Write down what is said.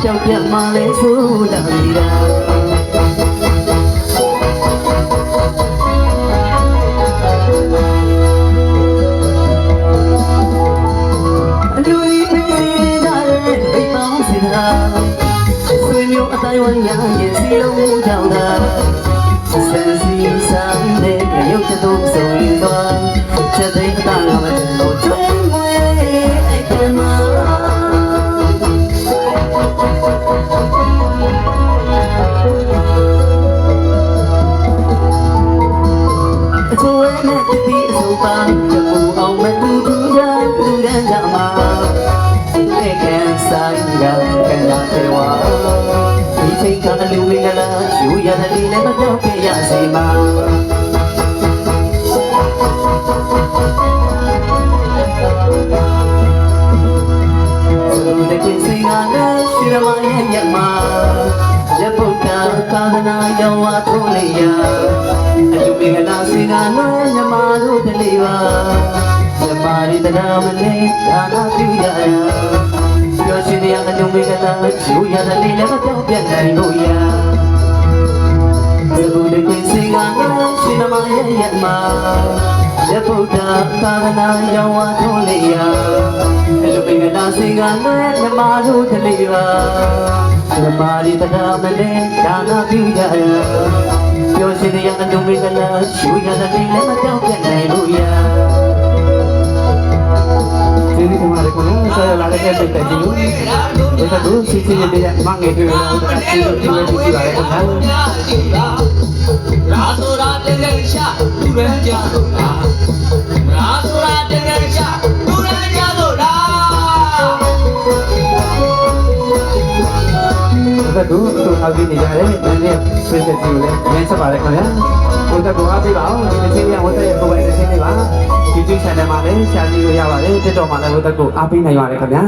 ကြောက်ပြတ်မှလည်းဆိုတာနေတာအလူကြီးပေးနေတာလည်းပြပောင်းစီတာဆွေမျိုးအတိုင်းဝိုင်းရရင်စီလုံးကြောက်တာစံစီစံတဲ့ရုပ်တတုံးဆုံးရသွားချက်သိအတားငါမလို့ကျွေးမွေးအဲ့ကမှာရတဲ့လေးလည်းမတော့ပြရစီမှာသူတဲ့ကိစ္စကလည်းရှိရမရဲ့ညမှာလက်ပုတ်တာသာသနာရောင်းဝထိုးလေးရအလူမင်္ဂလာစီကလည်းညမတို့ကလေးပါညမရီတရားမလေးဒါနာပြရပြောရှင်ရအလူမင်္ဂလာကျူရတဲ့လေးလည်းမတော့ပြနိုင်လို့ရသူတွေခွင့်စင်ကရှင်မရဲ့မှာလက်ဗုဒ္ဓသာသနာရောင်းဝထုံးလေးရအလူမင်္ဂလာစင်ကလည်းဓမ္မတို့တလေးပါဓမ္မရီတရားမလေးဒါနာပြုကြရပြောရှင်ရအလူမင်္ဂလာရှူရတဲ့လေးလည်းမတော့ပြနိုင်လို့ရဒီဒီမှာလည်းကိုယ်ဆရာလာတဲ့တဲ့တဲ့ကြီးလို့ဒါတို့စီစီလေးရမငယ်တွေတော့အစီအစဉ်တွေကြည့်ပါလေခင်ဗျာရာဆိုတာတကယ်ရှာလူရန်ကြလို့လားရာဆိုတာတကယ်ရှာလူရန်ကြလို့လားဒါတို့အားပြီးနေကြတယ်ဒီနေ့ဆွေးနွေးကြည့်လို့လည်းရင်းဆက်ပါလေခင်ဗျာဘုဒ္ဓကိုအားပေးပါအောင်ဒီနေ့ချင်းရဝတ်တဲ့ကိုယ်ပိုင်တစ်ချင်းလေးပါ YouTube channel မှာလည်းရှာကြည့်လို့ရပါတယ် TikTok မှာလည်းဘုဒ္ဓကိုအားပေးနိုင်ပါတယ်ခင်ဗျာ